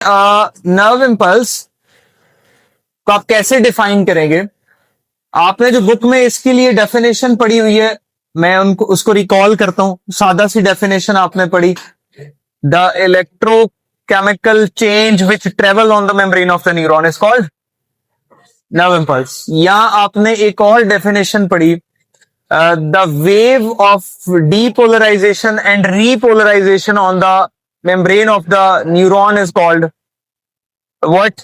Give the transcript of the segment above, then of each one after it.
Nerve impulse को आप कैसे डिफाइन करेंगे? आपने जो बुक में इसके लिए डेफिनेशन पढ़ी हुई है, मैं उनको उसको रिकॉल करता हूं। सादा सी डेफिनेशन आपने पढ़ी, the electrochemical change which travel on the membrane of the neuron is called nerve impulse. या आपने एक और डेफिनेशन पढ़ी, the wave of depolarization and repolarization on the membrane of the neuron is called what?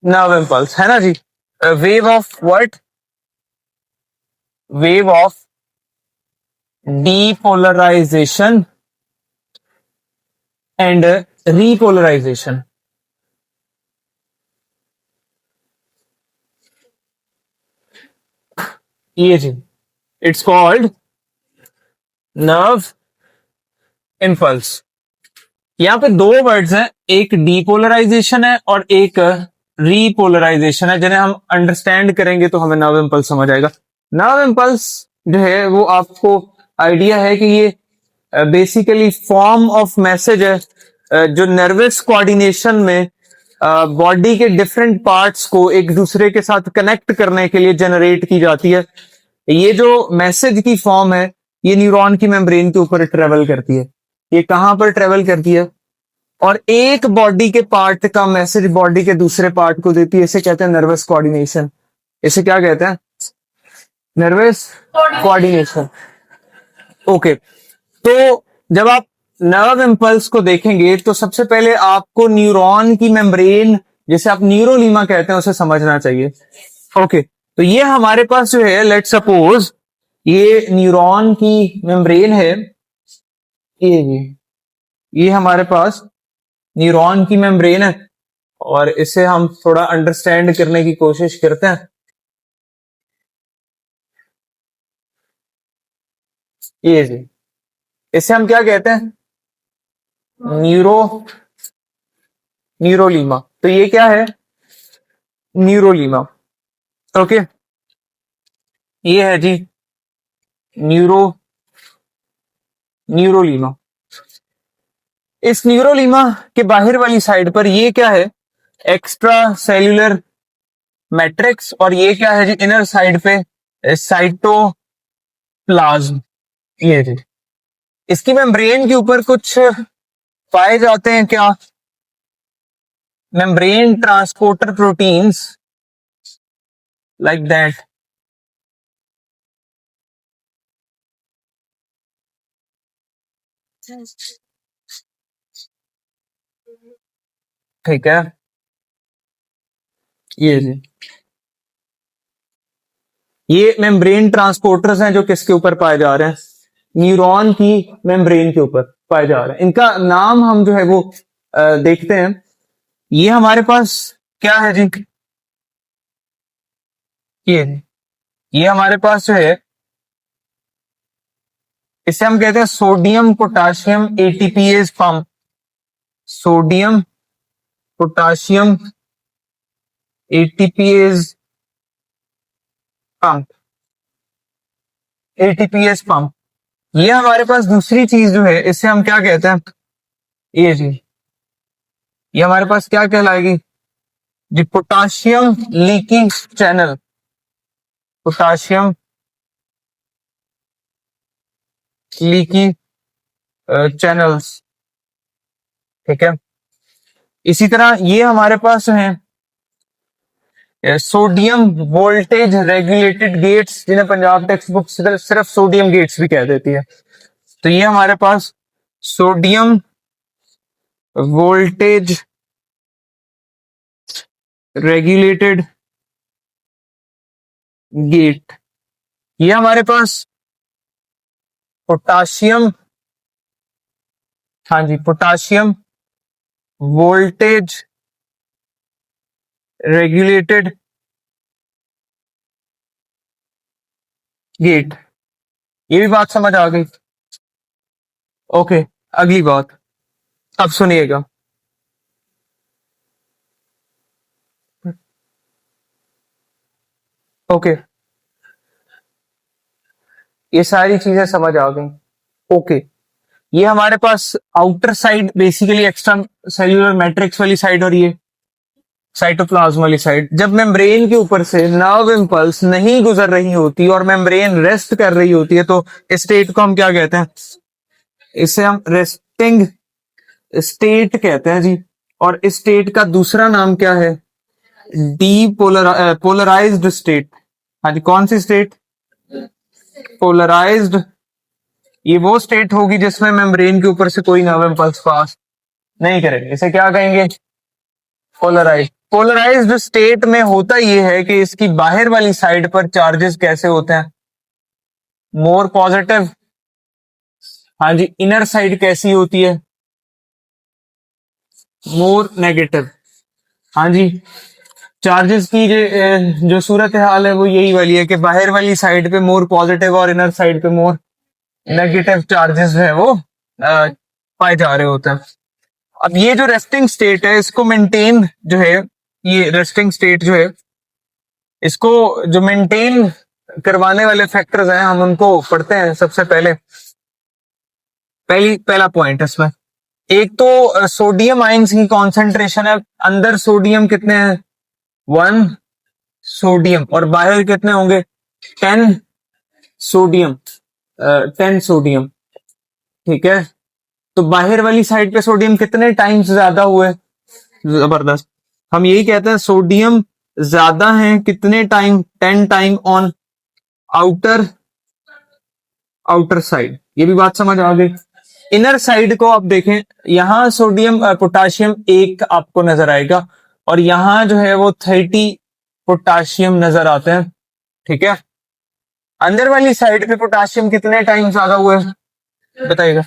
Nerve impulse, है ना जी। Wave of what? Wave of depolarization and repolarization. ये जी, इट्स कॉल्ड नर्व इम्पल्स। यहां पे दो वर्ड्स हैं, एक डीपोलराइजेशन है और एक रीपोलराइजेशन है, जिन्हें हम अंडरस्टैंड करेंगे तो हमें नर्व इम्पल्स समझ आएगा। नर्व इम्पल्स जो है वो आपको आइडिया है कि ये बेसिकली फॉर्म ऑफ मैसेज है जो नर्वस कोऑर्डिनेशन में बॉडी के डिफरेंट पार्ट्स को एक दूसरे के साथ कनेक्ट करने के लिए जनरेट की जाती है। ये जो मैसेज की फॉर्म है ये न्यूरॉन की मेम्ब्रेन के ऊपर ट्रेवल करती है। ये कहां पर ट्रेवल करती है? और एक बॉडी के पार्ट का मैसेज बॉडी के दूसरे पार्ट को देती है। इसे कहते हैं नर्वस कोऑर्डिनेशन। इसे क्या कहते हैं? Nervous coordination. ओके, तो जब आप नर्व इम्पल्स को देखेंगे तो सबसे पहले आपको न्यूरॉन की मेम्ब्रेन, जिसे आप न्यूरोलीमा कहते हैं, उसे समझना चाहिए। ओके, तो ये हमारे पास जो है, लेट सपोज ये न्यूरॉन की मेम्ब्रेन है, ये हमारे पास न्यूरॉन की मेम्ब्रेन है और इसे हम थोड़ा अंडरस्टैंड करने की कोशिश करते हैं। ये जी, इसे हम क्या कहते हैं? न्यूरोलीमा। तो ये क्या है? न्यूरोलीमा। ओके, ये है जी न्यूरोलीमा। इस न्यूरोलीमा के बाहर वाली साइड पर ये क्या है? Extra cellular matrix. और ये क्या है जी? इनर साइड पे साइटोप्लाज्म। ये जी, इसकी मेम्ब्रेन के ऊपर कुछ पाए जाते हैं क्या? Membrane transporter proteins like that. ठीक है, ये जी, ये मेम्ब्रेन ट्रांसपोर्टर्स हैं जो किसके ऊपर पाए जा रहे हैं? न्यूरॉन की मेम्ब्रेन के ऊपर पाए जा रहे हैं। इनका नाम हम जो है वो देखते हैं। ये हमारे पास क्या है जी? ये हमारे पास जो है, इसे हम कहते हैं sodium potassium ATPase pump. Sodium potassium ATPase pump, ATPase pump. ये हमारे पास दूसरी चीज जो है, इसे हम क्या कहते हैं? ये जी, ये हमारे पास क्या कहलाएगी जी? Potassium leaky channel. Potassium leaky channels. ठीक है, इसी तरह ये हमारे पास है सोडियम वोल्टेज रेगुलेटेड गेट्स, जिन्हें पंजाब टेक्स्ट बुक सिर्फ सोडियम गेट्स भी कह देती है। तो ये हमारे पास सोडियम वोल्टेज रेगुलेटेड गेट। ये हमारे पास पोटाशियम, हाँ जी, पोटाशियम वोल्टेज रेगुलेटेड गेट। ये भी बात समझ आ गई? ओके, अगली बात अब सुनिएगा। ओके, ये सारी चीजें समझ आ गई। ओके, ये हमारे पास outer side basically extra cellular matrix वाली साइड और ये साइटोप्लाज्म वाली साइड। जब मेम्ब्रेन के ऊपर से नर्व इम्पल्स नहीं गुजर रही होती और मेम्ब्रेन रेस्ट कर रही होती है तो स्टेट को हम क्या कहते हैं? इसे हम रेस्टिंग स्टेट कहते हैं जी। और इस स्टेट का दूसरा नाम क्या है? Polarized state. हाँ जी, कौन सी स्टेट? पोलराइज्ड। ये वो स्टेट होगी जिसमें मेम्ब्रेन के ऊपर से कोई नर्व इम्पल्स पास नहीं करेगा। इसे क्या कहेंगे? पोलराइज्ड। पोलराइज्ड स्टेट में होता यह है कि इसकी बाहर वाली साइड पर चार्जेस कैसे होते हैं? More positive. हाँ जी, इनर साइड कैसी होती है? More negative. हाँ जी, चार्जेस की जो सूरत हाल है वो यही वाली है कि बाहर वाली साइड पे मोर पॉजिटिव और इनर साइड पे मोर नेगेटिव चार्जेस है वो पाए जा रहे होते हैं। अब ये जो रेस्टिंग स्टेट है इसको मेंटेन जो है, ये रेस्टिंग स्टेट जो है इसको जो मेंटेन करवाने वाले फैक्टर्स हैं हम उनको पढ़ते हैं। सबसे पहला पॉइंट इसमें, एक तो सोडियम आयंस की कॉन्सेंट्रेशन है। अंदर सोडियम कितने हैं? 1 सोडियम। और बाहर कितने होंगे? 10 सोडियम। 10 सोडियम। ठीक है, तो बाहर वाली साइड पे सोडियम कितने टाइम्स ज्यादा हुए? जबरदस्त। हम यही कहते हैं सोडियम ज्यादा है कितने time? 10 time on outer side. ये भी बात समझ आ गई। इनर साइड को आप देखें, यहां सोडियम पोटाशियम 1 आपको नजर आएगा और यहां जो है वो 30 पोटाशियम नजर आते हैं। ठीक है, अंदर वाली साइड पे पोटाशियम कितने टाइम ज्यादा हुए बताइएगा?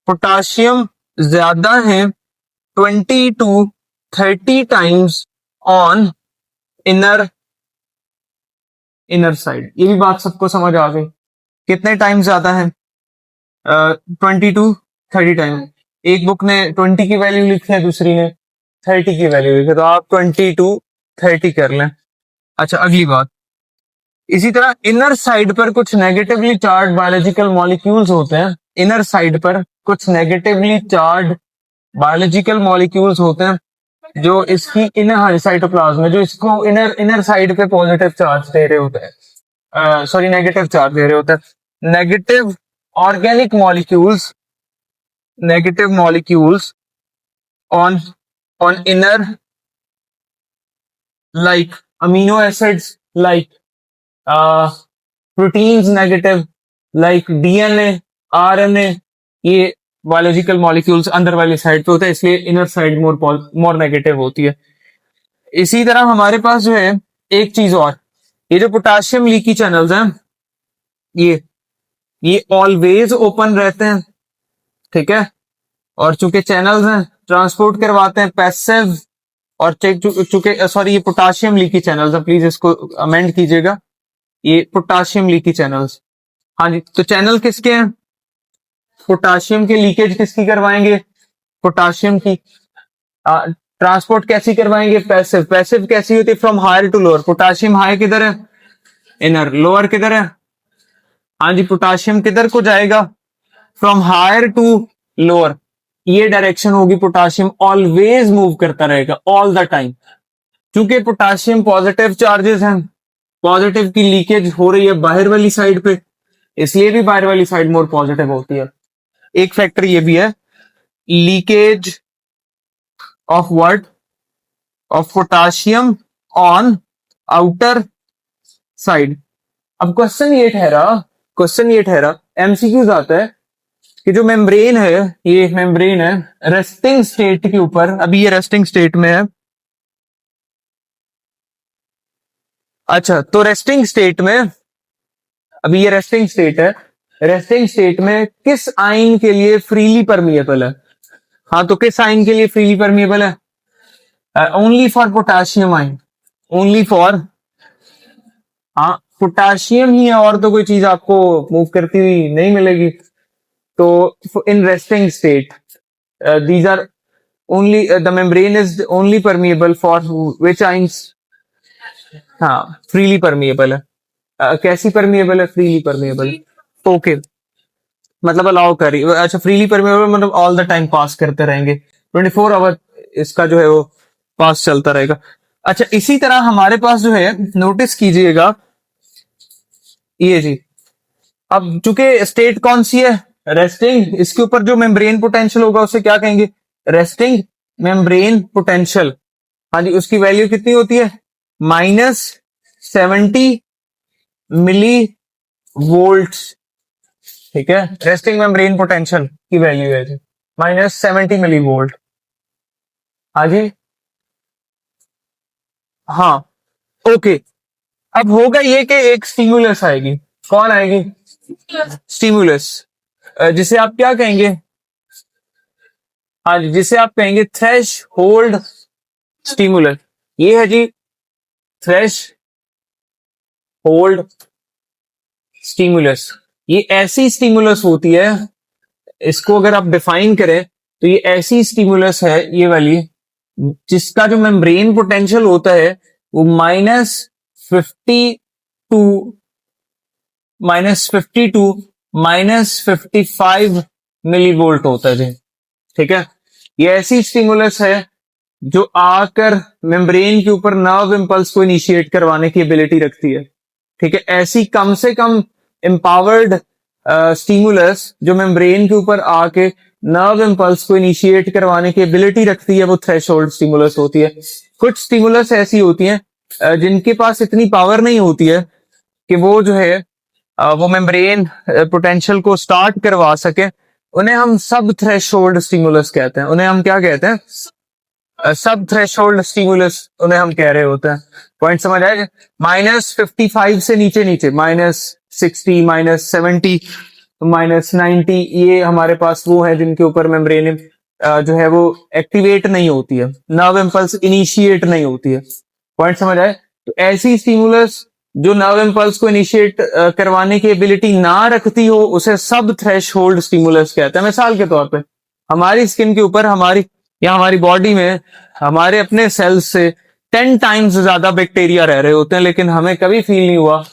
पोटाशियम ज्यादा है 20 to 30 times on inner side. ये भी बात सबको समझ आ गई। कितने टाइम ज्यादा है? 20 to 30 टाइम। एक बुक ने 20 की वैल्यू लिखी है, दूसरी ने 30 की वैल्यू लिखी है, तो आप 20 to 30 कर लें। अच्छा, अगली बात, इसी तरह इनर साइड पर कुछ नेगेटिवली चार्ज बायोलॉजिकल मॉलिक्यूल्स होते हैं। इनर साइड पर कुछ नेगेटिवली चार्ज बायोलॉजिकल मॉलिक्यूल्स होते हैं जो इसकी इनर साइटोप्लाज्म में, जो इसको इनर साइड पे पॉजिटिव चार्ज दे रहे होते हैं, सॉरी नेगेटिव चार्ज दे रहे होते हैं। Negative organic molecules on inner, like amino acids, like proteins, negative like DNA, RNA, ये बायोलॉजिकल मॉलिक्यूल्स अंदर वाली साइड पे होता है, इसलिए इनर साइड मोर नेगेटिव होती है। इसी तरह हमारे पास जो है एक चीज और, ये जो पोटाशियम लीकी चैनल्स हैं ये ऑलवेज ओपन रहते हैं। ठीक है, और चूंकि चैनल्स हैं ट्रांसपोर्ट करवाते हैं पैसिव, और चूंकि सॉरी ये पोटाशियम लीकी चैनल्स हैं, प्लीज इसको अमेंड कीजिएगा, ये पोटाशियम लीकी चैनल्स। हाँ जी, तो चैनल किसके हैं? पोटाशियम के लीकेज किसकी करवाएंगे? पोटाशियम की। ट्रांसपोर्ट कैसी करवाएंगे? पैसिव कैसी होती है? From higher to lower. Potassium high किधर है? इनर। लोअर किधर है? हाँ जी, पोटाशियम किधर को जाएगा? From higher to lower. ये डायरेक्शन होगी, पोटाशियम ऑलवेज मूव करता रहेगा ऑल द टाइम। क्योंकि पोटाशियम पॉजिटिव चार्जेस हैं, पॉजिटिव की लीकेज हो रही है बाहर वाली साइड पे, इसलिए भी बाहर वाली साइड मोर पॉजिटिव होती है। एक फैक्टर ये भी है, leakage of what? Of potassium on outer side. अब क्वेश्चन ये ठहरा, एमसीक्यूज आता है कि जो मेम्ब्रेन है, ये मेम्ब्रेन है रेस्टिंग स्टेट के ऊपर, अभी ये रेस्टिंग स्टेट में है। अच्छा, तो रेस्टिंग स्टेट में, अभी ये रेस्टिंग स्टेट है, रेस्टिंग स्टेट में किस आयन के लिए फ्रीली परमिएबल है? हाँ, तो किस आयन के लिए फ्रीली परमिएबल है? Only for potassium ion, only for, हाँ पोटाशियम ही है, और तो कोई चीज आपको मूव करती हुई नहीं मिलेगी। तो in resting state these are only the membrane is only permeable for which ions? हाँ, फ्रीली परमिएबल है। कैसी परमिएबल है? Freely permeable. ओके, मतलब अलाउ कर रही है, अच्छा फ्रीली परमिएबल मतलब ऑल द टाइम पास करते रहेंगे, 24 आवर इसका जो है वो पास चलता रहेगा। अच्छा इसी तरह हमारे पास जो है नोटिस कीजिएगा ये जी, अब चूंकि स्टेट कौन सी है, रेस्टिंग, इसके ऊपर जो मेम्ब्रेन पोटेंशियल होगा उसे क्या कहेंगे, रेस्टिंग मेम्ब्रेन पोटेंशियल। हाँ जी, उसकी वैल्यू कितनी होती है, -70 मिली वोल्ट। ठीक है, रेस्टिंग मेम्ब्रेन पोटेंशियल की वैल्यू है जी -70 मिली वोल्ट। हाँ जी, हाँ ओके। अब होगा ये कि एक स्टिमुलस आएगी, कौन आएगी, स्टिमुलस, जिसे आप क्या कहेंगे, हाँ जी, जिसे आप कहेंगे थ्रेश होल्ड स्टिमुलस। ये है जी थ्रेश होल्ड स्टिमुलस। ये ऐसी स्टिमुलस होती है, इसको अगर आप डिफाइन करें तो ये ऐसी स्टिमुलस है ये वाली, जिसका जो मेम्ब्रेन पोटेंशियल होता है वो -52 -52 -55 मिली वोल्ट होता है जी। ठीक है, ये ऐसी स्टिमुलस है जो आकर मेम्ब्रेन के ऊपर नर्व इंपल्स को इनिशिएट करवाने की एबिलिटी रखती है। ठीक है, ऐसी कम से कम एम्पावर्ड स्टिमुलस जो मेम्ब्रेन के ऊपर आके नर्व इंपल्स को इनिशिएट करवाने की एबिलिटी रखती है वो थ्रेशोल्ड स्टिमुलस होती है। कुछ स्टिमुलस ऐसी होती हैं जिनके पास इतनी पावर नहीं होती है कि वो जो है वो मेम्ब्रेन पोटेंशियल को स्टार्ट करवा सके, उन्हें हम सब थ्रेशोल्ड स्टिमुलस कहते हैं। उन्हें हम क्या कहते हैं, सब थ्रेशोल्ड स्टिमुलस उन्हें हम कह रहे होते हैं। पॉइंट समझ आए, -55 से नीचे नीचे, -60 -70 -90, ये हमारे पास वो है जिनके ऊपर मेम्ब्रेन जो है वो एक्टिवेट नहीं होती है, नर्व इम्पल्स इनिशिएट नहीं होती है। पॉइंट समझ आए, तो ऐसी स्टिमुलस जो नर्व इम्पल्स को इनिशिएट करवाने की एबिलिटी ना रखती हो उसे सब थ्रेशोल्ड स्टिमुलस कहते हैं। मिसाल के तौर पे हमारी स्किन के ऊपर, हमारी या हमारी बॉडी में हमारे अपने सेल्स से 10 टाइम्स ज्यादा बैक्टीरिया रह रहे होते हैं, लेकिन हमें कभी फील नहीं हुआ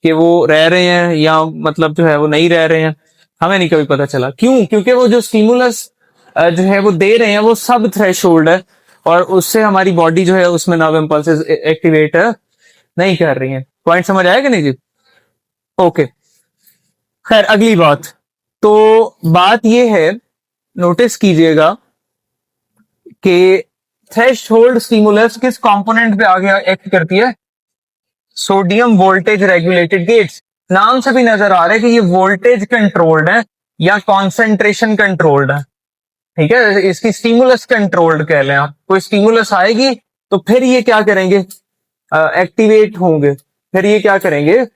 कि वो रह रहे हैं या मतलब जो है वो नहीं रह रहे हैं, हमें नहीं कभी पता चला। क्यों, क्योंकि वो जो स्टिमुलस जो है वो दे रहे हैं वो सब थ्रेशोल्ड है, और उससे हमारी बॉडी जो है उसमें नर्व इम्पल्सेस एक्टिवेट नहीं कर रही है। पॉइंट समझ आया कि नहीं जी, ओके। खैर अगली बात, तो बात ये है, नोटिस कीजिएगा कि थ्रेशोल्ड स्टिमुलस किस कंपोनेंट पे आगे एक्ट करती है, सोडियम वोल्टेज रेगुलेटेड गेट्स। नाम से भी नजर आ रहा है कि ये वोल्टेज कंट्रोल्ड है या कॉन्सेंट्रेशन कंट्रोल्ड है। ठीक है, इसकी स्टिमुलस कंट्रोल्ड कह लें आप, कोई स्टिमुलस आएगी तो फिर ये क्या करेंगे, एक्टिवेट होंगे, फिर ये क्या करेंगे,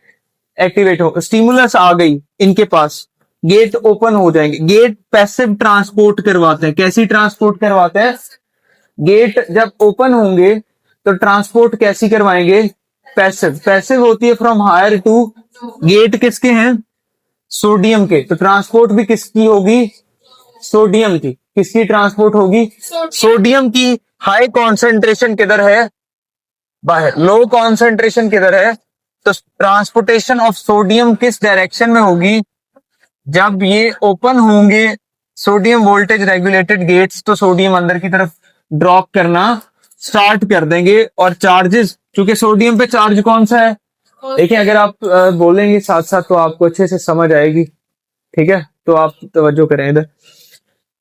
एक्टिवेट हो, स्टिमुलस आ गई इनके पास, गेट ओपन हो जाएंगे। गेट पैसिव ट्रांसपोर्ट करवाते हैं, कैसी ट्रांसपोर्ट करवाते हैं, गेट जब ओपन होंगे तो ट्रांसपोर्ट कैसी करवाएंगे, पैसिव। पैसिव होती है फ्रॉम हायर टू, गेट किसके हैं, सोडियम के, तो ट्रांसपोर्ट भी किसकी होगी, सोडियम की। किसकी ट्रांसपोर्ट होगी, सोडियम की। हाई कॉन्सेंट्रेशन किधर है, बाहर, लो कॉन्सेंट्रेशन किधर है, तो ट्रांसपोर्टेशन ऑफ सोडियम किस डायरेक्शन में होगी, जब ये ओपन होंगे सोडियम वोल्टेज रेगुलेटेड गेट्स तो सोडियम अंदर की तरफ ड्रॉप करना स्टार्ट कर देंगे। और चार्जेस, चूंकि सोडियम पे चार्ज कौन सा है, देखिए अगर आप बोलेंगे साथ साथ तो आपको अच्छे से समझ आएगी। ठीक है, तो आप तवज्जो करें इधर।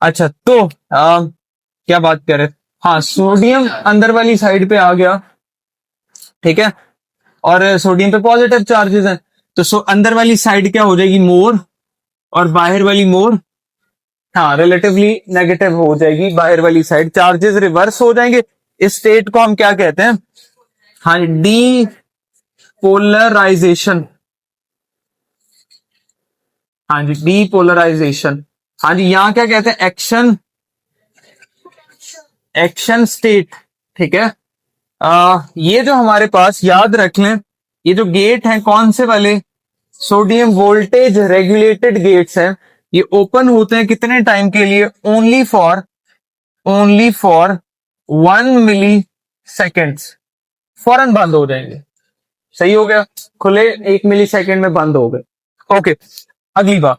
अच्छा तो क्या बात कर रहे, हाँ सोडियम अंदर वाली साइड पे आ गया, ठीक है, और सोडियम पे पॉजिटिव चार्जेस हैं, तो अंदर वाली साइड क्या हो जाएगी, मोर, और बाहर वाली मोर, हाँ रिलेटिवली नेगेटिव हो जाएगी बाहर वाली साइड, चार्जेस रिवर्स हो जाएंगे। इस स्टेट को हम क्या कहते हैं, हाँ डी पोलराइजेशन, हाँ जी डी पोलराइजेशन। हाँ जी, यहां क्या कहते हैं, एक्शन, एक्शन स्टेट। ठीक है, ये जो हमारे पास याद रख लें, ये जो गेट हैं कौन से वाले, सोडियम वोल्टेज रेगुलेटेड गेट्स हैं, ये ओपन होते हैं कितने टाइम के लिए, ओनली फॉर 1 मिली सेकेंड्स, फौरन बंद हो जाएंगे। सही हो गया, खुले 1 मिली सेकेंड में बंद हो गए। ओके, अगली बात,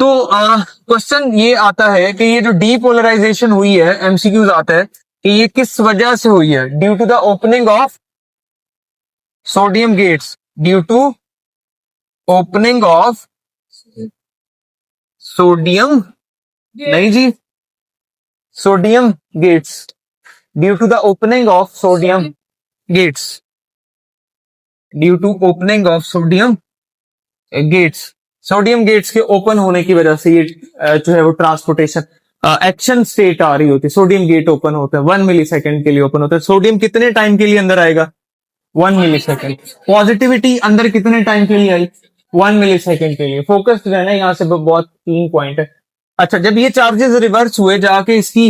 तो क्वेश्चन ये आता है कि ये जो डीपोलराइजेशन हुई है, एमसीक्यूज आता है कि ये किस वजह से हुई है। Due to the opening of sodium gates, due to opening of sodium, नहीं जी, sodium gates, due to the opening of sodium gates, due to opening of sodium gates, sodium gates के ओपन होने की वजह से ये जो है वो ट्रांसपोर्टेशन एक्शन स्टेट आ रही होती है। सोडियम गेट ओपन होता है 1 मिली सेकेंड के लिए ओपन होता है। सोडियम कितने टाइम के लिए अंदर आएगा? 1 मिली सेकेंड। पॉजिटिविटी अंदर कितने टाइम के लिए आई? 1 मिली सेकेंड के लिए। फोकस्ड रहना, यहाँ से बहुत 3 पॉइंट है। अच्छा, जब ये चार्जेस रिवर्स हुए जाके इसकी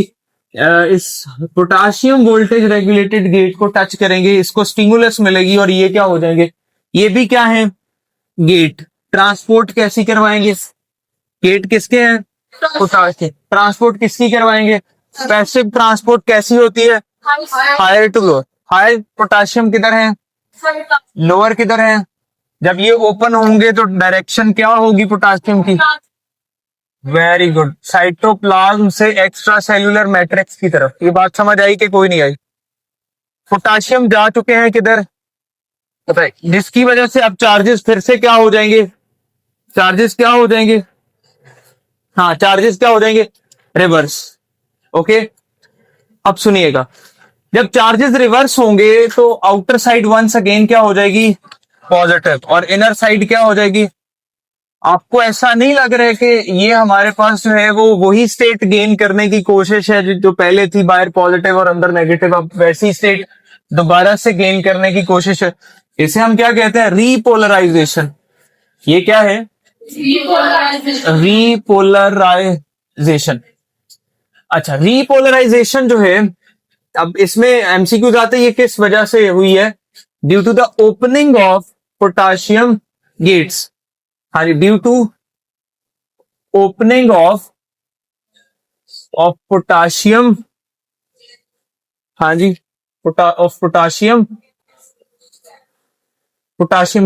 इस पोटाशियम वोल्टेज रेगुलेटेड गेट को टच करेंगे, इसको स्टिमुलस मिलेगी और ये क्या हो जाएंगे? ये भी क्या है? गेट। ट्रांसपोर्ट कैसी करवाएंगे? गेट किसके हैं? पोटाशियम। ट्रांसपोर्ट किसकी करवाएंगे? पैसिव ट्रांसपोर्ट कैसी होती है? Higher to lower. Higher potassium किधर है? लोअर किधर है? जब ये ओपन होंगे तो डायरेक्शन क्या होगी पोटाशियम की? वेरी गुड, साइटोप्लाज्म से एक्स्ट्रा सेल्यूलर मैट्रिक्स की तरफ। ये बात समझ आई कि कोई नहीं आई? पोटाशियम जा चुके हैं किधर? पता है, जिसकी वजह से अब चार्जेस फिर से क्या हो जाएंगे? चार्जेस क्या हो जाएंगे? हाँ, चार्जेस क्या हो जाएंगे? रिवर्स। ओके, अब सुनिएगा, जब चार्जेस रिवर्स होंगे तो आउटर साइड वंस अगेन क्या हो जाएगी? पॉजिटिव। और इनर साइड क्या हो जाएगी? आपको ऐसा नहीं लग रहा है कि ये हमारे पास जो है वो वही स्टेट गेन करने की कोशिश है जो पहले थी, बाहर पॉजिटिव और अंदर नेगेटिव, अब वैसी स्टेट दोबारा से गेन करने की कोशिश है। इसे हम क्या कहते हैं? रीपोलराइजेशन। ये क्या है? रीपोलराइजेशन। अच्छा, रीपोलराइजेशन जो है, अब इसमें एमसीक्यू आते हैं, ये किस वजह से हुई है? Due to the opening of potassium gates. हाँ जी, due to opening of potassium, हाँ जी, पोटाशियम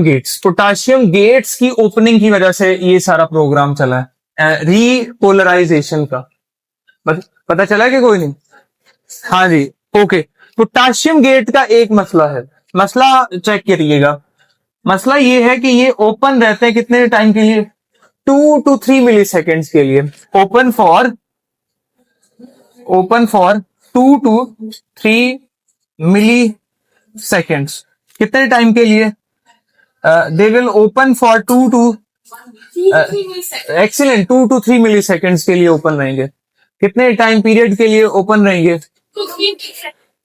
गेट्स। पोटाशियम गेट्स की ओपनिंग की वजह से ये सारा प्रोग्राम चला है रीपोलराइजेशन का। पता चला कि कोई नहीं? हाँ जी, ओके। पोटाशियम गेट का एक मसला है, मसला चेक करिएगा। मसला ये है कि ये ओपन रहते हैं कितने टाइम के लिए? 2 to 3 मिली सेकेंड्स के लिए। Open for 2 to 3 milli seconds. कितने टाइम के लिए? They will open for 2 to excellent 2 to 3 milli seconds के लिए ओपन रहेंगे। कितने टाइम पीरियड के लिए ओपन रहेंगे?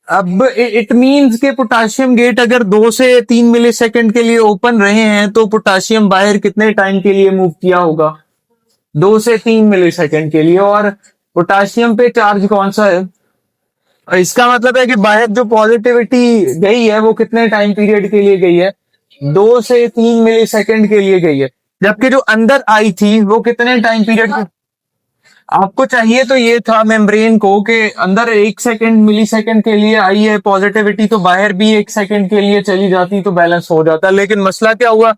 अब इट मींस के पोटाशियम गेट अगर 2 से 3 मिली सेकेंड के लिए ओपन रहे हैं तो पोटाशियम बाहर कितने टाइम के लिए मूव किया होगा? 2 से 3 मिली सेकेंड के लिए। और पोटाशियम पे चार्ज कौन सा है? और इसका मतलब है कि बाहर जो पॉजिटिविटी गई है वो कितने टाइम पीरियड के लिए गई है? 2 से 3 मिली सेकेंड के लिए गई है। जबकि जो अंदर आई थी वो कितने टाइम पीरियड के? आपको चाहिए तो ये था मेम्ब्रेन को कि अंदर 1 सेकेंड मिली सेकेंड के लिए आई है पॉजिटिविटी, तो बाहर भी 1 सेकेंड के लिए चली जाती तो बैलेंस हो जाता। लेकिन मसला क्या हुआ?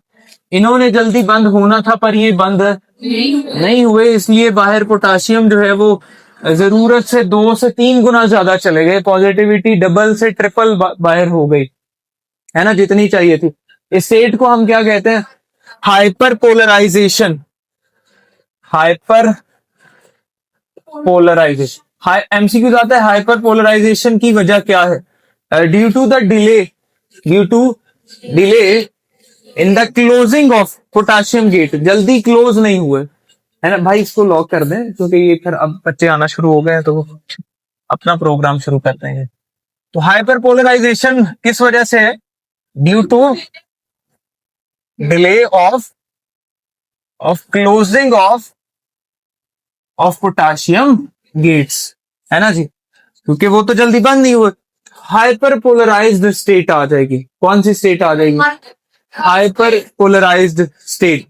इन्होंने जल्दी बंद होना था पर ये बंद नहीं हुए, इसलिए बाहर पोटाशियम जो है वो जरूरत से 2 से 3 गुना ज्यादा चले गए। पॉजिटिविटी डबल से ट्रिपल बाहर हो गई, है ना, जितनी चाहिए थी। इस स्टेट को हम क्या कहते हैं? Hyper polarization. Hyper polarization. MCQ आता है हाइपर पोलराइजेशन की वजह क्या है? Due to delay in the closing of potassium gate. जल्दी क्लोज नहीं हुए, है ना भाई। इसको लॉक कर दें क्योंकि ये फिर अब बच्चे आना शुरू हो गए हैं तो अपना प्रोग्राम शुरू करते हैं। तो हाइपर पोलराइजेशन किस वजह से है? Due to delay of closing of potassium gates, है ना जी, क्योंकि वो तो जल्दी बंद नहीं हुए। हाइपर पोलराइज्ड स्टेट आ जाएगी। कौन सी स्टेट आ जाएगी? Hyper polarized state.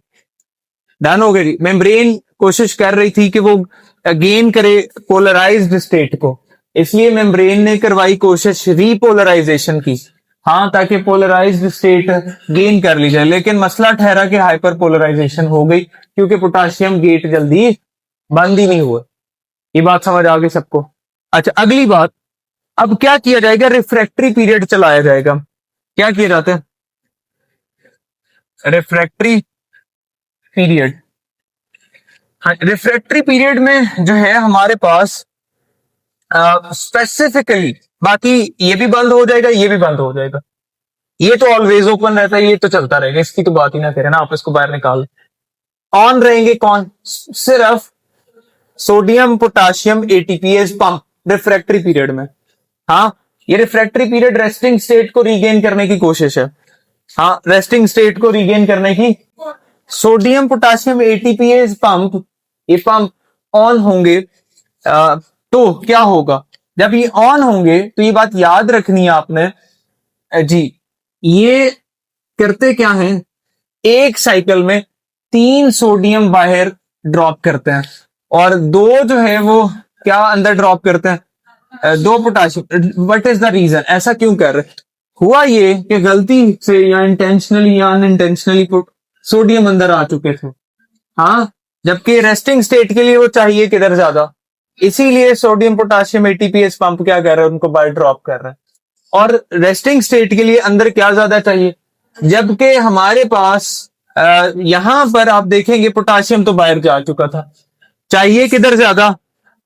डन हो गया जी। मेम्ब्रेन कोशिश कर रही थी कि वो गेन करे पोलराइज्ड स्टेट को, इसलिए मेम्ब्रेन ने करवाई कोशिश रीपोलराइजेशन की। हाँ, ताकि पोलराइज्ड स्टेट गेन कर ली जाए, लेकिन मसला ठहरा कि हाइपर पोलराइजेशन हो गई क्योंकि पोटाशियम गेट जल्दी बंद ही नहीं हुआ। ये बात समझ आ गई सबको? अच्छा, अगली बात, अब क्या किया जाएगा, रिफ्रैक्टरी पीरियड चलाया जाएगा। क्या किया जाता है? Refractory period. हाँ, रिफ्रैक्टरी पीरियड में जो है हमारे पास स्पेसिफिकली, बाकी ये भी बंद हो जाएगा, ये भी बंद हो जाएगा, ये तो ऑलवेज ओपन रहता है, ये तो चलता रहेगा, इसकी तो बात ही ना करें ना, आप इसको बाहर निकाल। ऑन रहेंगे कौन? सिर्फ sodium potassium ATPase pump refractory period में। हाँ, ये रिफ्रैक्टरी पीरियड रेस्टिंग स्टेट को रीगेन करने की कोशिश है। हाँ, रेस्टिंग स्टेट को रीगेन करने की। सोडियम पोटाशियम एटीपीएस पंप, ये पंप ऑन होंगे तो क्या होगा? जब ये ऑन होंगे तो ये बात याद रखनी है आपने जी, ये करते क्या है, एक साइकिल में 3 सोडियम बाहर ड्रॉप करते हैं और 2 जो है वो क्या अंदर ड्रॉप करते हैं, 2 potassium. What is the reason? ऐसा क्यों कर रहे? हुआ ये कि गलती से या इंटेंशनली या अनइंटेंशनली सोडियम अंदर आ चुके थे। हाँ, जबकि रेस्टिंग स्टेट के लिए वो चाहिए किधर ज्यादा, इसीलिए सोडियम पोटाशियम एटीपीएस पंप क्या कर रहा है, उनको बाहर ड्रॉप कर रहा है। और रेस्टिंग स्टेट के लिए अंदर क्या ज्यादा चाहिए, जबकि हमारे पास यहां पर आप देखेंगे पोटाशियम तो बाहर जा चुका था, चाहिए किधर ज्यादा,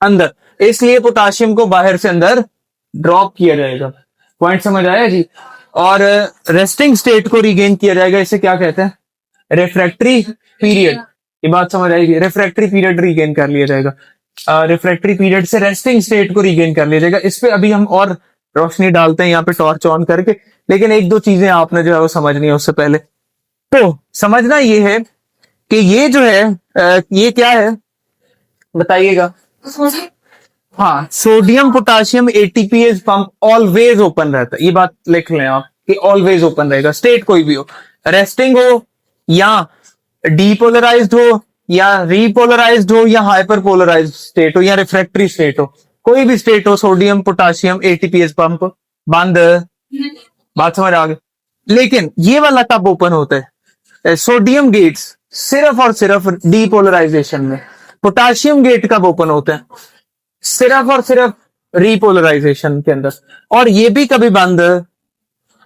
अंदर, इसलिए पोटाशियम को बाहर से अंदर ड्रॉप किया जाएगा। पॉइंट समझ आया जी? और रेस्टिंग स्टेट को रिगेन किया जाएगा, इसे क्या कहते हैं, रिफ्रैक्टरी पीरियड। ये बात समझ आएगी? रिफ्रैक्टरी पीरियड रिगेन कर लिया जाएगा, रिफ्रैक्टरी पीरियड से रेस्टिंग स्टेट को रिगेन कर लिया जाएगा। इस पे अभी हम और रोशनी डालते हैं यहाँ पे टॉर्च ऑन करके, लेकिन एक दो चीजें आपने जो है वो समझनी है उससे पहले। तो समझना ये है कि ये जो है ये क्या है बताइएगा? हाँ, sodium potassium ATPase pump always open रहता है, ये बात लिख लें आप कि ऑलवेज ओपन रहेगा, स्टेट कोई भी हो, रेस्टिंग हो या डीपोलराइज्ड हो या रीपोलराइज्ड हो या हाइपर पोलराइज्ड स्टेट हो या रिफ्रैक्टरी स्टेट हो, कोई भी स्टेट हो, सोडियम पोटाशियम एटीपीएस पंप बंद। बात समझ आ गई? लेकिन ये वाला कब ओपन होता है? सोडियम गेट्स सिर्फ और सिर्फ डीपोलराइजेशन में। पोटाशियम गेट कब ओपन होता है? सिर्फ और सिर्फ रीपोलराइजेशन के अंदर, और ये भी कभी बंद,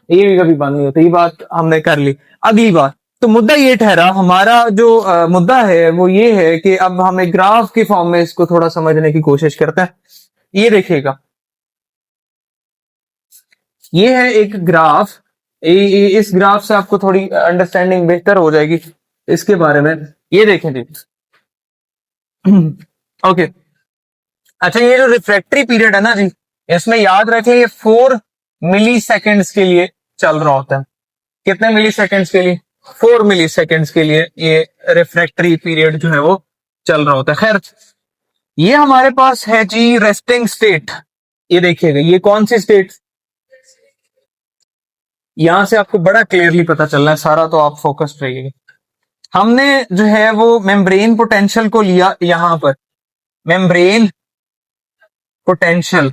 ये भी कभी बंद नहीं होता। ये बात हमने कर ली। अगली बात, तो मुद्दा ये ठहरा, हमारा जो मुद्दा है वो ये है कि अब हम एक ग्राफ के फॉर्म में इसको थोड़ा समझने की कोशिश करते हैं। ये देखिएगा, ये है एक ग्राफ, इस ग्राफ से आपको थोड़ी अंडरस्टैंडिंग बेहतर हो जाएगी इसके बारे में। ये देखें जी, ओके। अच्छा, ये जो रिफ्रैक्टरी पीरियड है ना जी, इसमें याद रखें ये 4 मिली सेकेंड्स के लिए चल रहा होता है। कितने मिली सेकेंड्स के लिए? 4 मिली सेकेंड्स के लिए ये रिफ्रैक्टरी पीरियड जो है वो चल रहा होता है। खैर, ये हमारे पास है जी रेस्टिंग स्टेट। ये देखिएगा, ये कौन सी स्टेट, यहां से आपको बड़ा क्लियरली पता चल रहा है सारा, तो आप फोकस्ड रहिएगा। हमने जो है वो मेम्ब्रेन पोटेंशियल को लिया यहां पर, मेम्ब्रेन पोटेंशियल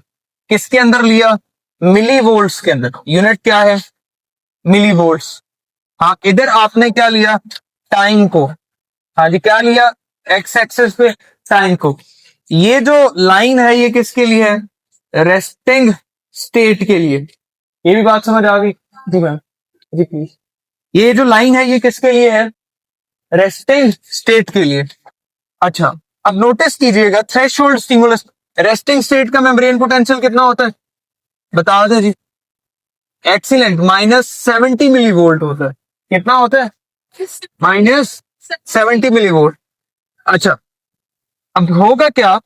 किसके अंदर लिया? मिली वोल्ट्स के अंदर। यूनिट क्या है? मिली वोल्ट्स। हाँ, इधर आपने क्या लिया? टाइम को। हाँ जी, क्या लिया? एक्स एक्सेस पे टाइम को। ये जो लाइन है ये किसके लिए है? रेस्टिंग स्टेट के लिए। ये भी बात समझ आ गई जी मैम? Ji please. ये जो लाइन है ये किसके लिए है? रेस्टिंग स्टेट के लिए। अच्छा, अब नोटिस कीजिएगा थ्रेशोल्ड स्टिमुलस, रेस्टिंग स्टेट का मेम्ब्रेन पोटेंशियल कितना होता है बता दें जी? एक्सीलेंट, -70 मिली वोल्ट होता है। कितना होता है? -70 मिली वोल्ट। अच्छा, अब होगा क्या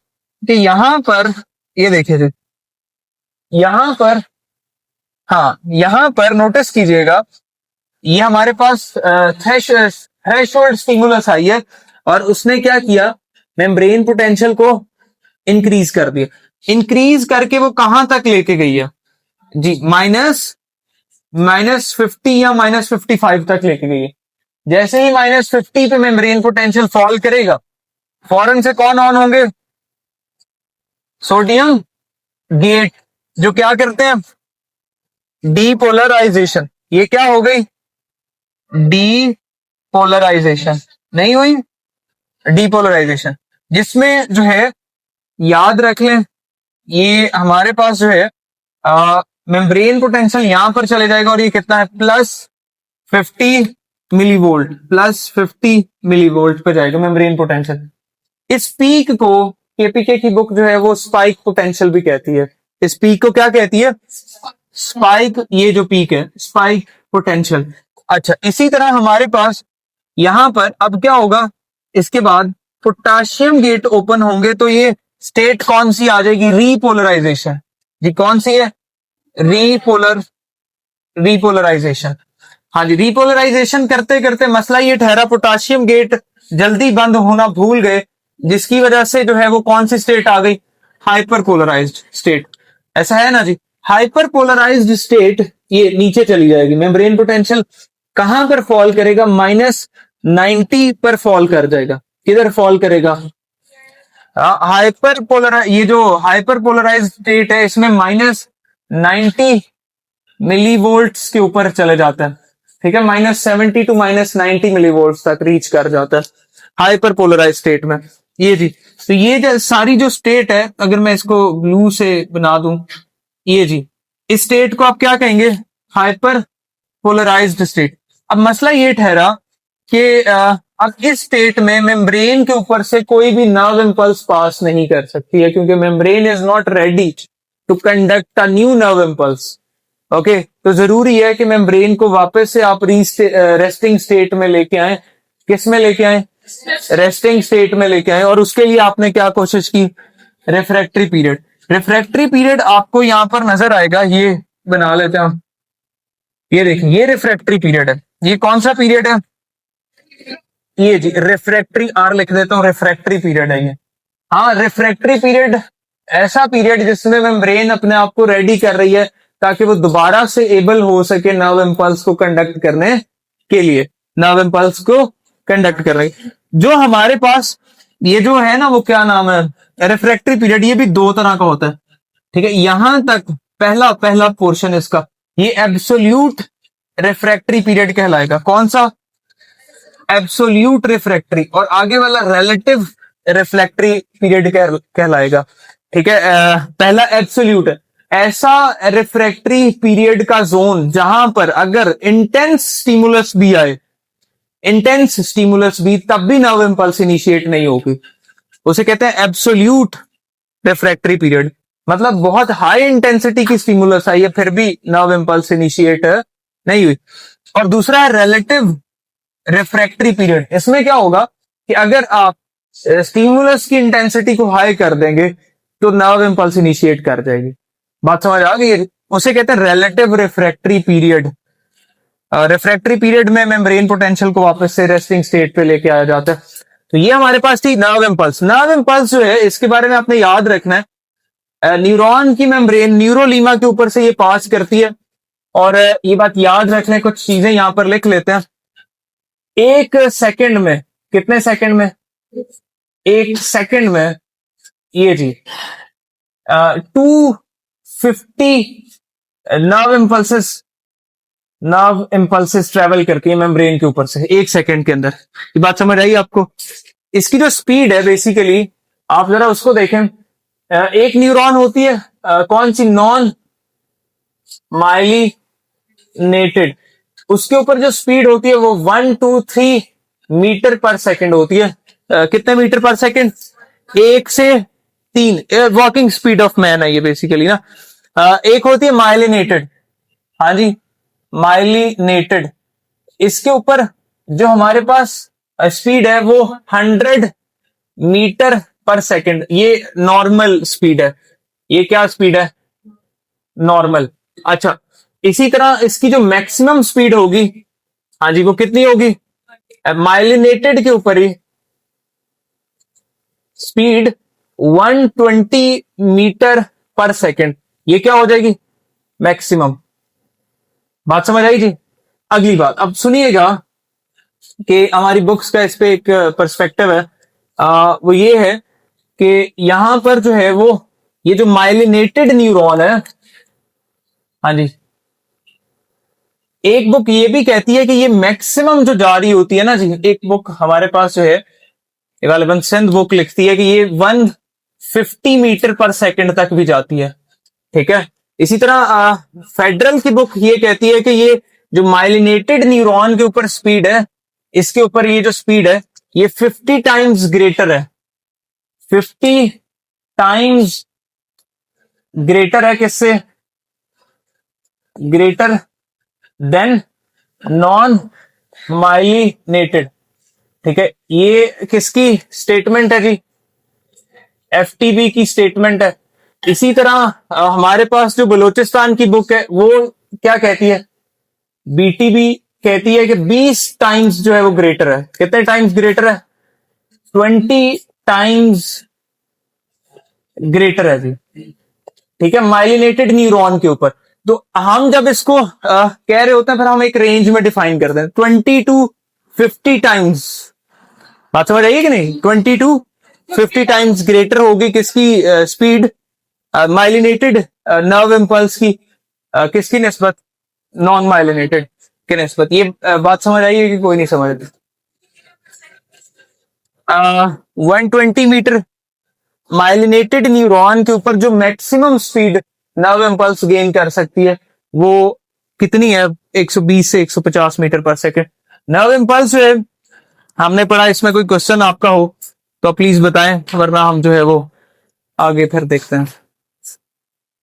कि यहां पर, ये देखिए जी, यहां पर, हाँ यहां पर नोटिस कीजिएगा, ये हमारे पास थ्रेशोल्ड स्टिमुलस आई है और उसने क्या किया? मेम्ब्रेन पोटेंशियल को इंक्रीज कर दिया। इंक्रीज करके वो कहां तक लेके गई है जी? -50 या -55 तक लेके गई है। जैसे ही -50 पे मेम्ब्रेन पोटेंशियल फॉल करेगा, फौरन से कौन ऑन होंगे? सोडियम गेट, जो क्या करते हैं? डीपोलराइजेशन, ये क्या हो गई? डीपोलराइजेशन नहीं हुई? डीपोलराइजेशन, जिसमें जो है याद रख लें, ये हमारे पास जो है मेम्ब्रेन पोटेंशियल यहां पर चले जाएगा और ये कितना है? +50 मिलीवोल्ट, +50 मिलीवोल्ट पे जाएगा मेम्ब्रेन पोटेंशियल। इस पीक को केपीके की बुक जो है वो स्पाइक पोटेंशियल भी कहती है। इस पीक को क्या कहती है? स्पाइक, ये जो पीक है स्पाइक पोटेंशियल। अच्छा, इसी तरह हमारे पास यहां पर अब क्या होगा? इसके बाद पोटाशियम गेट ओपन होंगे तो ये स्टेट कौन सी आ जाएगी? रीपोलराइजेशन। जी कौन सी है? रीपोलराइजेशन। हाँ जी, रीपोलराइजेशन करते करते मसला ये ठहरा, पोटाशियम गेट जल्दी बंद होना भूल गए, जिसकी वजह से जो है वो कौन सी स्टेट आ गई? Hyper polarized state. ऐसा है ना जी? हाइपर पोलराइज्ड स्टेट ये नीचे चली जाएगी। मेम्ब्रेन पोटेंशियल कहां पर फॉल करेगा? -90 पर फॉल कर जाएगा। किधर फॉल करेगा? हाइपर पोलर, ये जो हाइपर पोलराइज स्टेट है इसमें -90 मिलीवोल्ट्स के ऊपर चले जाता है। ठीक है, -70 टू -90 मिलीवोल्ट्स तक रीच कर जाता है हाइपर पोलराइज स्टेट में। ये जी, तो ये जो सारी जो स्टेट है, अगर मैं इसको ब्लू से बना दूं, ये जी, इस स्टेट को आप क्या कहेंगे? Hyper polarized state. अब मसला ये ठहरा कि अब इस स्टेट में मेम्ब्रेन के ऊपर से कोई भी नर्व इंपल्स पास नहीं कर सकती है, क्योंकि membrane is not ready to conduct a new nerve impulse. Okay, तो जरूरी है कि मेम्ब्रेन को वापस से आप रेस्टिंग स्टेट में लेके आए। किस में लेके आए? रेस्टिंग स्टेट में लेके आए। और उसके लिए आपने क्या कोशिश की? Refractory period. रिफ्रैक्टरी पीरियड आपको यहां पर नजर आएगा, ये बना लेते हैं हम। ये देखिए, ये रिफ्रैक्टरी पीरियड है। ये कौन सा पीरियड है? ये जी रिफ्रैक्टरी, आर लिख देता हूं, रिफ्रैक्टरी पीरियड है ये। हाँ, रिफ्रैक्टरी पीरियड ऐसा पीरियड जिसमें मेम्ब्रेन अपने आप को रेडी कर रही है ताकि वो दोबारा से एबल हो सके नर्व इंपल्स को कंडक्ट करने के लिए, नर्व इंपल्स को कंडक्ट कर रही। जो हमारे पास ये जो है ना, वो क्या नाम है? Refractory period. ये भी दो तरह का होता है। ठीक है, यहां तक पहला पहला पोर्शन इसका, ये एब्सोल्यूट रिफ्रैक्टरी पीरियड कहलाएगा। कौन सा? Absolute refractory. और आगे वाला रिलेटिव रिफ्रैक्टरी पीरियड कहलाएगा। ठीक है, पहला एब्सोल्यूट है ऐसा रिफ्रैक्टरी पीरियड का जोन जहां पर अगर इंटेंस स्टिमुलस भी आए, इंटेंस स्टिमुलस भी, तब भी नर्व इंपल्स इनिशिएट नहीं होगी, उसे कहते हैं एब्सोल्यूट रिफ्रैक्टरी पीरियड। मतलब बहुत हाई इंटेंसिटी की स्टिमुलस आई है फिर भी नर्व इंपल्स इनिशिएट नहीं हुई। और दूसरा है रिलेटिव रिफ्रैक्टरी पीरियड। इसमें क्या होगा कि अगर आप स्टिमुलस की इंटेंसिटी को हाई कर देंगे तो नर्व इंपल्स इनिशिएट कर जाएगी। बात समझ आ गई? उसे कहते हैं relative refractory period. Refractory period में मेम्ब्रेन पोटेंशियल को वापस से रेस्टिंग स्टेट पे लेके आया जाता है। तो ये हमारे पास थी नर्व इंपल्स। नर्व इंपल्स जो है इसके बारे में आपने याद रखना है, न्यूरॉन की मेम्ब्रेन न्यूरोलीमा के ऊपर से ये पास करती है। और ये बात याद रख लें, कुछ चीजें यहां पर लिख लेते हैं। 1 सेकंड में, कितने सेकंड में? 1 सेकंड में ये जी 250 नर्व इंपल्सेस ट्रेवल करती है मेम्ब्रेन के ऊपर से 1 सेकंड के अंदर। ये बात समझ आई आपको? इसकी जो स्पीड है बेसिकली, आप जरा उसको देखें। एक न्यूरॉन होती है, कौन सी? Non myelinated. उसके ऊपर जो स्पीड होती है वो 1 to 3 मीटर पर सेकंड होती है। कितने मीटर पर सेकंड? 1 से 3। वॉकिंग स्पीड ऑफ मैन है ये बेसिकली ना। एक होती है माइलिनेटेड। हाँ जी, माइलिनेटेड। इसके ऊपर जो हमारे पास स्पीड है वो 100 मीटर पर सेकंड। ये नॉर्मल स्पीड है। ये क्या स्पीड है? नॉर्मल। अच्छा, इसी तरह इसकी जो मैक्सिमम स्पीड होगी, हाँ जी, वो कितनी होगी? माइलिनेटेड के ऊपर ही स्पीड 120 मीटर पर सेकंड। ये क्या हो जाएगी? मैक्सिमम। बात समझ आई जी? अगली बात अब सुनिएगा कि हमारी बुक्स का इस पे एक पर्सपेक्टिव है। वो ये है कि यहां पर जो है वो ये जो माइलिनेटेड न्यूरॉन है, हाँ जी, एक बुक ये भी कहती है कि ये मैक्सिमम जो जारी होती है ना जी, एक बुक हमारे पास जो है गालिबन सिंध बुक लिखती है कि ये 150 मीटर पर सेकंड तक भी जाती है। ठीक है, इसी तरह फेडरल की बुक ये कहती है कि ये जो माइलिनेटेड न्यूरॉन के ऊपर स्पीड है, इसके ऊपर ये जो स्पीड है ये 50 टाइम्स ग्रेटर है, 50 टाइम्स ग्रेटर है किससे, ग्रेटर देन नॉन माइलिनेटेड। ठीक है, ये किसकी स्टेटमेंट है जी, एफटीबी की स्टेटमेंट है। इसी तरह हमारे पास जो बलूचिस्तान की बुक है वो क्या कहती है, बीटीबी कहती है कि 20 टाइम्स जो है वो ग्रेटर है। कितने टाइम्स ग्रेटर है, 20 टाइम्स ग्रेटर है जी। ठीक है, माइलिनेटेड न्यूरॉन के ऊपर। तो हम जब इसको कह रहे होते हैं फिर हम एक रेंज में डिफाइन करते हैं 20 टू 50 टाइम्स। बात समझ आइए कि नहीं, 20 टू 50 टाइम्स ग्रेटर होगी किसकी स्पीड, माइलिनेटेड नर्व इम्पल्स की किसकी निस्बत, नॉन माइलिनेटेड की निस्बत। ये बात समझ आई है कि कोई नहीं समझ रही। 120 मीटर माइलिनेटेड न्यूरॉन के ऊपर जो maximum speed nerve impulse gain कर सकती है वो कितनी है, 120 से 150 मीटर पर सेकेंड। नर्व इम्पल्स जो है हमने पढ़ा, इसमें कोई क्वेश्चन आपका हो तो प्लीज बताएं, वरना हम जो है वो आगे फिर देखते हैं।